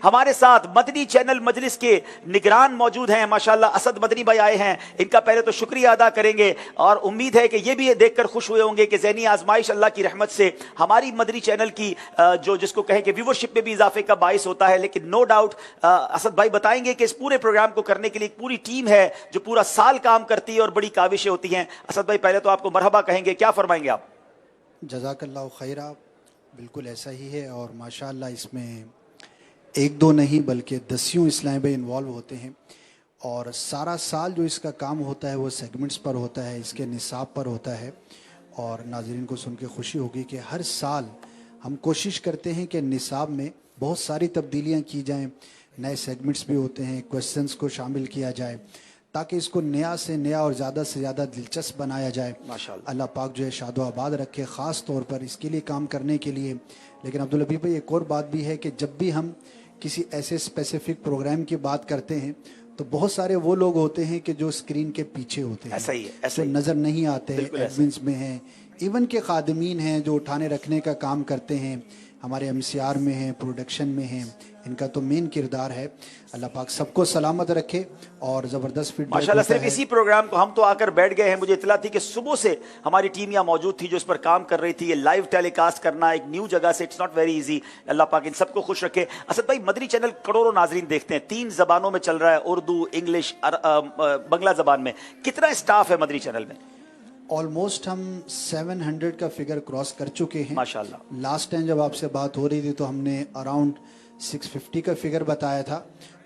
ہمارے ساتھ مدنی چینل مجلس کے نگران موجود ہیں ماشاءاللہ، اسد مدنی بھائی آئے ہیں، ان کا پہلے تو شکریہ ادا کریں گے، اور امید ہے کہ یہ بھی دیکھ کر خوش ہوئے ہوں گے کہ ذہنی آزمائش اللہ کی رحمت سے ہماری مدنی چینل کی جو جس کو کہیں کہ ویورشپ میں بھی اضافے کا باعث ہوتا ہے، لیکن نو ڈاؤٹ اسد بھائی بتائیں گے کہ اس پورے پروگرام کو کرنے کے لیے ایک پوری ٹیم ہے جو پورا سال کام کرتی ہے اور بڑی کاوشیں ہوتی ہیں۔ اسد بھائی پہلے تو آپ کو مرحبا کہیں گے، کیا فرمائیں گے آپ؟ جزاک اللہ خیرہ، بالکل ایسا ہی ہے، اور ماشاءاللہ اس میں ایک دو نہیں بلکہ دسیوں اسلام بھائی انوالو ہوتے ہیں، اور سارا سال جو اس کا کام ہوتا ہے وہ سیگمنٹس پر ہوتا ہے، اس کے نصاب پر ہوتا ہے، اور ناظرین کو سن کے خوشی ہوگی کہ ہر سال ہم کوشش کرتے ہیں کہ نصاب میں بہت ساری تبدیلیاں کی جائیں، نئے سیگمنٹس بھی ہوتے ہیں، کویسچنز کو شامل کیا جائے تاکہ اس کو نیا سے نیا اور زیادہ سے زیادہ دلچسپ بنایا جائے۔ ماشاءاللہ اللہ پاک جو ہے شاد و آباد رکھے خاص طور پر اس کے لیے کام کرنے کے لیے۔ لیکن عبدالحبیب بھائی ایک اور بات بھی ہے کہ جب بھی ہم کسی ایسے اسپیسیفک پروگرام کی بات کرتے ہیں تو بہت سارے وہ لوگ ہوتے ہیں کہ جو اسکرین کے پیچھے ہوتے ہیں، ایسا ہی ہے، ایسا جو ہی نظر نہیں آتے، بالکل ایسا ایڈمنس میں ہیں، ایون کے خادمین ہیں جو اٹھانے رکھنے کا کام کرتے ہیں، ہمارے MCR میں ہیں، پروڈکشن میں ہیں، ان کا تو مین کردار ہے۔ اللہ پاک سب کو سلامت رکھے اور زبردست فیڈ بیک ماشاءاللہ۔ ہوتا صرف ہے۔ اسی پروگرام کو ہم تو آ کر بیٹھ گئے ہیں، مجھے اطلاع تھی کہ صبح سے ہماری ٹیم یہاں موجود تھی جو اس پر کام کر رہی تھی، یہ لائیو ٹیلی کاسٹ کرنا ایک نیو جگہ سے، اٹس ناٹ ویری ایزی۔ اللہ پاک ان سب کو خوش رکھے۔ اسد بھائی مدنی چینل کروڑوں ناظرین دیکھتے ہیں، 3 زبانوں میں چل رہا ہے، اردو، انگلش، بنگلہ زبان میں، کتنا اسٹاف ہے مدنی چینل میں؟ آلموسٹ ہم 700 کا فگر کراس کر چکے ہیں ماشاءاللہ۔ لاسٹ ٹائم جب آپ سے بات ہو رہی تھی تو ہم نے اراؤنڈ 650 کا فگر بتایا تھا،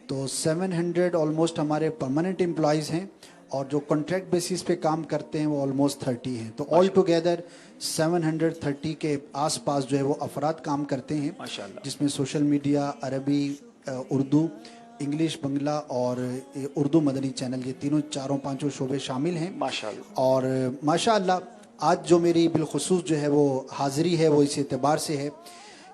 تو 700 آلموسٹ ہمارے پرماننٹ امپلائیز ہیں، اور جو کانٹریکٹ بیسس پہ کام کرتے ہیں وہ آلموسٹ 30 ہیں، تو آل ٹوگیدر 730 کے آس پاس جو ہے وہ افراد کام کرتے ہیں، ماشاءاللہ۔ جس میں سوشل میڈیا، عربی، اردو، انگلش، بنگلہ اور اردو مدنی چینل، یہ تینوں چاروں پانچوں شعبے شامل ہیں۔ ماشاءاللہ۔ اور ماشاءاللہ آج جو میری بالخصوص جو ہے وہ حاضری ہے وہ اس اعتبار سے ہے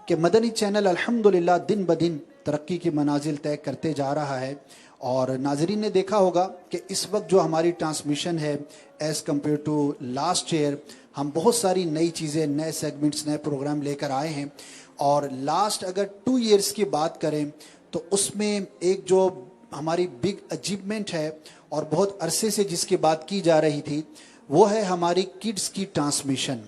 کہ مدنی چینل الحمدللہ دن بدن ترقی کی منازل طے کرتے جا رہا ہے، اور ناظرین نے دیکھا ہوگا کہ اس وقت جو ہماری ٹرانسمیشن ہے as compare to last year, ہم بہت ساری نئی چیزیں، نئے سیگمنٹس، نئے پروگرام لے کر آئے ہیں، اور لاسٹ اگر 2 ایئرس کی بات کریں تو اس میں ایک جو ہماری بگ اچیومنٹ ہے اور بہت عرصے سے جس کی بات کی جا رہی تھی وہ ہے ہماری کڈز کی ٹرانسمیشن۔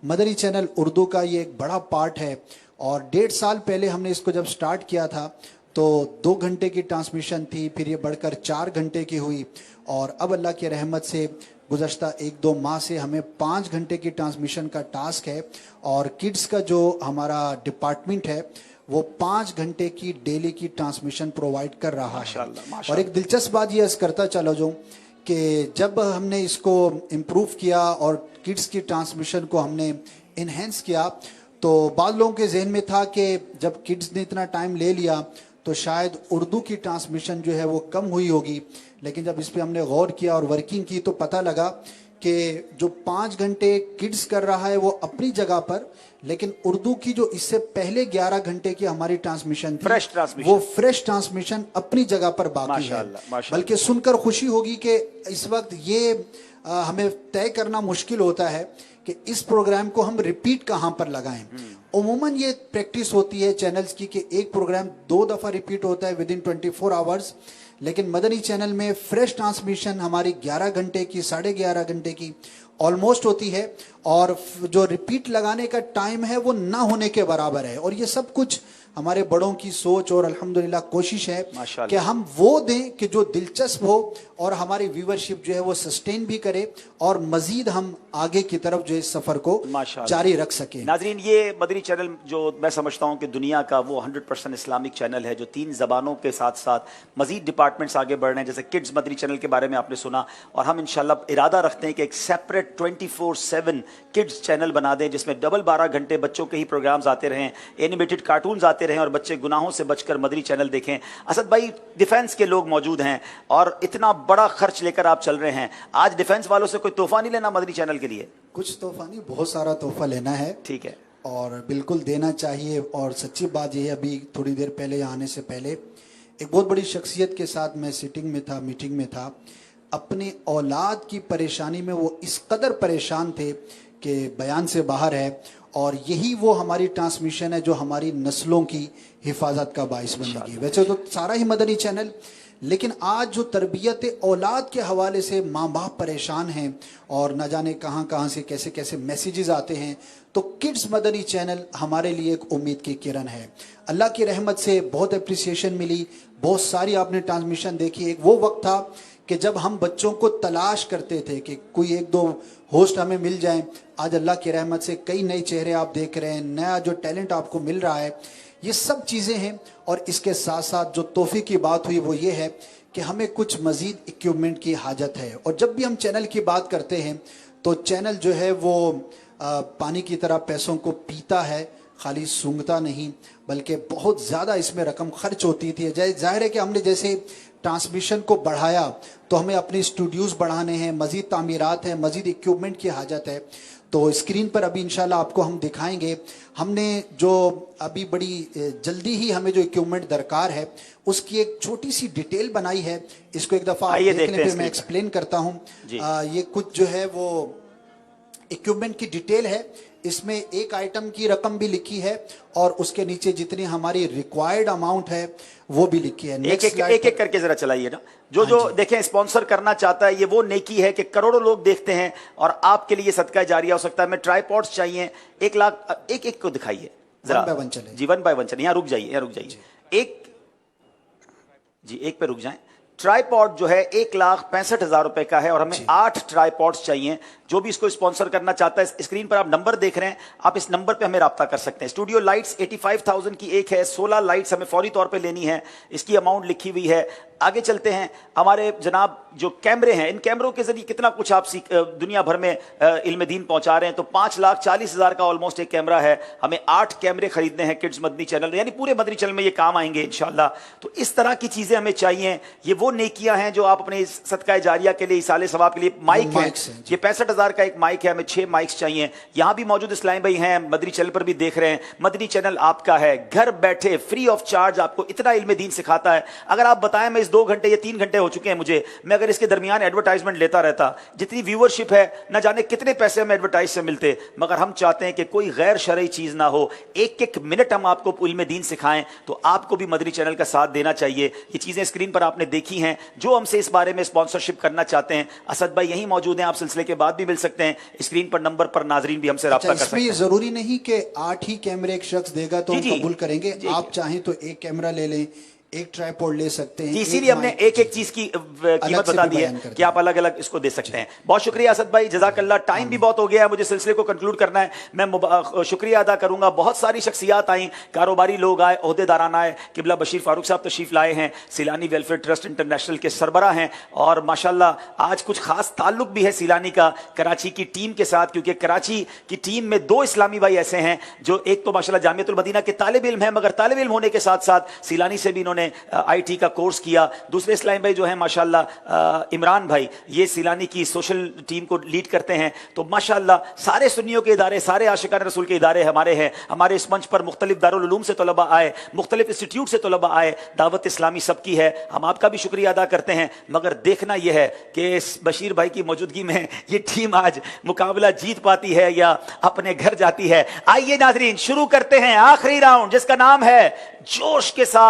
مدنی چینل اردو کا یہ ایک بڑا پارٹ ہے، اور 1.5 سال پہلے ہم نے اس کو جب سٹارٹ کیا تھا تو 2 گھنٹے کی ٹرانسمیشن تھی، پھر یہ بڑھ کر 4 گھنٹے کی ہوئی، اور اب اللہ کی رحمت سے گزشتہ 1-2 ماہ سے ہمیں 5 گھنٹے کی ٹرانسمیشن کا ٹاسک ہے، اور کڈز کا جو ہمارا ڈپارٹمنٹ ہے وہ 5 گھنٹے کی ڈیلی کی ٹرانسمیشن پرووائڈ کر رہا ہے۔ اور ایک دلچسپ بات یہ عرض کرتا چلا جاؤں کہ جب ہم نے اس کو امپروو کیا اور کڈز کی ٹرانسمیشن کو ہم نے انہینس کیا تو بعض لوگوں کے ذہن میں تھا کہ جب کڈز نے اتنا ٹائم لے لیا تو شاید اردو کی ٹرانسمیشن جو ہے وہ کم ہوئی ہوگی، لیکن جب اس پہ ہم نے غور کیا اور ورکنگ کی تو پتہ لگا کہ جو 5 گھنٹے کڈز کر رہا ہے وہ اپنی جگہ پر، لیکن اردو کی جو اس سے پہلے 11 گھنٹے کی ہماری ٹرانسمیشن تھی وہ فریش ٹرانسمیشن اپنی جگہ پر باقی ہے۔ بلکہ سن کر خوشی ہوگی کہ اس وقت یہ ہمیں طے کرنا مشکل ہوتا ہے کہ اس پروگرام کو ہم ریپیٹ کہاں پر لگائیں۔ عموماً یہ پریکٹس ہوتی ہے چینلز کی کہ ایک پروگرام 2 دفعہ ریپیٹ ہوتا ہے ودن 24 آورز، لیکن مدنی چینل میں فریش ٹرانسمیشن ہماری 11 گھنٹے کی، 11.5 گھنٹے کی آلموسٹ ہوتی ہے، اور جو ریپیٹ لگانے کا ٹائم ہے وہ نہ ہونے کے برابر ہے، اور یہ سب کچھ ہمارے بڑوں کی سوچ اور الحمدللہ کوشش ہے کہ ہم وہ دیں کہ جو دلچسپ ہو اور ہماری ویورشپ جو ہے وہ سسٹین بھی کرے، اور مزید ہم آگے کی طرف جو اس سفر کو جاری رکھ سکیں۔ ناظرین یہ مدنی چینل جو میں سمجھتا ہوں کہ دنیا کا وہ 100% اسلامک چینل ہے جو 3 زبانوں کے ساتھ ساتھ مزید ڈپارٹمنٹس آگے بڑھ رہے ہیں، جیسے کڈز مدنی چینل کے بارے میں آپ نے سنا، اور ہم انشاءاللہ ارادہ رکھتے ہیں کہ ایک سیپریٹ 24/7 کڈز چینل بنا دیں جس میں ڈبل 12 گھنٹے بچوں کے ہی پروگرامز آتے رہیں، اینیمیٹڈ کارٹونز آتے رہیں، اور بچے گناہوں سے بچ کر مدنی چینل دیکھیں۔ اسد بھائی ڈیفنس کے لوگ موجود ہیں اور اتنا بڑا خرچ لے کر آپ چل رہے ہیں، آج ڈیفنس والوں سے کوئی تحفہ نہیں لینا مدنی چینل کے لیے؟ کچھ تحفہ نہیں، بہت سارا تحفہ لینا ہے، ٹھیک ہے، اور بالکل دینا چاہیے۔ اور سچی بات یہ ہے، ابھی تھوڑی دیر پہلے یہاں آنے سے پہلے ایک بہت بڑی شخصیت کے ساتھ میں سیٹنگ میں تھا، میٹنگ میں تھا، اپنے اولاد کی پریشانی میں وہ اس قدر پریشان تھے کہ بیان سے باہر ہے، اور یہی وہ ہماری ٹرانسمیشن ہے جو ہماری نسلوں کی حفاظت کا باعث بنے گی. ویسے تو سارا ہی مدنی چینل، لیکن آج جو تربیت اولاد کے حوالے سے ماں باپ پریشان ہیں اور نہ جانے کہاں کہاں سے کیسے کیسے میسیجز آتے ہیں، تو کڈز مدنی چینل ہمارے لیے ایک امید کی کرن ہے. اللہ کی رحمت سے بہت اپریسیشن ملی، بہت ساری آپ نے ٹرانسمیشن دیکھی. ایک وہ وقت تھا کہ جب ہم بچوں کو تلاش کرتے تھے کہ کوئی ایک دو ہوسٹ ہمیں مل جائیں. آج اللہ کی رحمت سے کئی نئے چہرے آپ دیکھ رہے ہیں، نیا جو ٹیلنٹ آپ کو مل رہا ہے. یہ سب چیزیں ہیں، اور اس کے ساتھ ساتھ جو تحفے کی بات ہوئی وہ یہ ہے کہ ہمیں کچھ مزید اکوپمنٹ کی حاجت ہے. اور جب بھی ہم چینل کی بات کرتے ہیں تو چینل جو ہے وہ پانی کی طرح پیسوں کو پیتا ہے، خالی سونگتا نہیں، بلکہ بہت زیادہ اس میں رقم خرچ ہوتی تھی. ظاہر ہے کہ ہم نے جیسے ٹرانسمیشن کو بڑھایا تو ہمیں اپنے اسٹوڈیوز بڑھانے ہیں، مزید تعمیرات ہیں، مزید اکوپمنٹ کی حاجت ہے. تو اسکرین پر ابھی انشاءاللہ آپ کو ہم دکھائیں گے. ہم نے جو ابھی بڑی جلدی ہی ہمیں جو اکوپمنٹ درکار ہے اس کی ایک چھوٹی سی ڈیٹیل بنائی ہے. اس کو ایک دفعہ آپ دیکھ لیں، پھر میں ایکسپلین کرتا ہوں. یہ کچھ جو ہے وہ اکوپمنٹ کی ڈیٹیل ہے. اس میں ایک آئٹم کی رقم بھی لکھی ہے اور اس کے نیچے جتنی ہماری ریکوائرڈ اماؤنٹ ہے وہ بھی لکھی ہے. ایک ایک کر کے ذرا چلائیے نا. جو دیکھیں اسپانسر کرنا چاہتا ہے، یہ وہ نیکی ہے کہ کروڑوں لوگ دیکھتے ہیں اور آپ کے لیے صدقہ جاریہ ہو سکتا ہے. میں ٹرائی پوڈس چاہیے 1 لاکھ، ایک کو دکھائیے ذرا. 1 by 1 چلے جی 1 by 1 چلے. یہاں رک جائیے ایک پہ رک جائیں. ٹرائی پوڈ جو ہے 1,65,000 روپے کا ہے اور ہمیں 8 ٹرائی پوڈس چاہیے. جو بھی اس کو اسپانسر کرنا چاہتا ہے، اسکرین پر آپ نمبر دیکھ رہے ہیں، آپ اس نمبر پہ ہمیں رابطہ کر سکتے ہیں. اسٹوڈیو لائٹس 85,000 کی ایک ہے، 16 لائٹس ہمیں فوری طور پہ لینی ہے. اس کی اماؤنٹ لکھی ہوئی ہے. آگے چلتے ہیں. ہمارے جناب جو کیمرے ہیں، ان کیمروں کے ذریعے کتنا کچھ آپ دنیا بھر میں علم دین پہنچا رہے ہیں. تو 5,40,000 کا آلموسٹ ایک کیمرہ ہے. ہمیں 8 کیمرے خریدنے ہیں کڈز مدنی چینل، یعنی پورے مدنی چینل میں یہ کام آئیں گے انشاءاللہ. تو اس طرح کی چیزیں ہمیں چاہیے. یہ وہ نیکیاں ہیں جو آپ اپنے صدقہ جاریہ کے لیے، ایصال ثواب کے لیے. مائک ہے، یہ 65,000 کا ایک مائک ہے. ہمیں 6 مائکس چاہیے. یہاں بھی موجود اسلام بھائی ہیں، مدنی چینل پر بھی دیکھ رہے ہیں. مدنی چینل آپ کا ہے، گھر بیٹھے فری آف چارج آپ کو اتنا علم دین سکھاتا ہے. اگر آپ بتائیں میں اس 2 گھنٹے یا 3 گھنٹے ہو چکے ہیں مجھے، میں اگر اس کے درمیان ایڈورٹائزمنٹ لیتا رہتا، جتنی ویورشپ ہے نہ جانے کتنے پیسے ہمیں ایڈورٹائز سے ملتے. مگر ہم چاہتے ہیں کہ کوئی غیر شرعی چیز نہ ہو. ایک منٹ ہم آپ کو علم دین سکھائیں. تو آپ کو بھی مدنی چینل کا ساتھ دینا چاہیے. یہ چیزیں اسکرین پر آپ نے دیکھی ہیں. جو ہم سے اس بارے میں اسپانسرشپ کرنا چاہتے ہیں، اسد بھائی یہیں موجود ہیں، آپ سلسلے کے بعد بھی مل سکتے ہیں. اسکرین پر نمبر پر ناظرین بھی ہم سے رابطہ کر سکتے ہیں. اس میں ضروری نہیں کہ 8 ہی کیمرے ایک شخص دے گا تو ہم قبول کریں گے. آپ چاہیں تو ایک کیمرہ لے لیں، ایک ٹرائی پوڈ لے سکتے ہیں. اسی لیے ہم نے ایک چیز کی قیمت بتا دی ہے کہ آپ الگ الگ اس کو دے سکتے ہیں. بہت شکریہ اسد بھائی، جزاک اللہ. ٹائم بھی بہت ہو گیا ہے، مجھے سلسلے کو کنکلوڈ کرنا ہے. میں شکریہ ادا کروں گا. بہت ساری شخصیات آئیں، کاروباری لوگ آئے، عہدے داران آئے. قبلہ بشیر فاروق صاحب تشریف لائے ہیں، سیلانی ویلفیئر ٹرسٹ انٹرنیشنل کے سربراہ ہیں. اور ماشاءاللہ آج کچھ خاص تعلق بھی ہے سیلانی کا کراچی کی ٹیم کے ساتھ، کیونکہ کراچی کی ٹیم میں 2 اسلامی بھائی ایسے ہیں جو ایک تو ماشاءاللہ جامعۃ المدینہ کے طالب علم ہیں، مگر طالب علم ہونے کے ساتھ ساتھ سیلانی سے بھی انہوں نے آئی ٹی کا کورس کیا. دوسرے اسلام بھائی جو ہیں ماشاءاللہ عمران بھائی، یہ سیلانی کی سوشل ٹیم کو لیڈ کرتے ہیں. تو ماشاءاللہ سارے سنیوں کے ادارے، سارے عاشقان رسول کے ادارے ہمارے ہیں. ہمارے اس منچ پر مختلف دارالعلوم سے طلباء آئے، مختلف انسٹیٹیوٹ سے طلباء آئے. دعوت اسلامی سب کی ہے، ہم آپ کا بھی شکریہ ادا کرتے ہیں. مگر دیکھنا یہ ہے کہ اس بشیر بھائی کی موجودگی میں یہ ٹیم آج مقابلہ جیت پاتی ہے یا اپنے گھر جاتی ہے. آئیے ناظرین شروع کرتے ہیں آخری راؤنڈ، جس کا نام ہے جوش کے ساتھ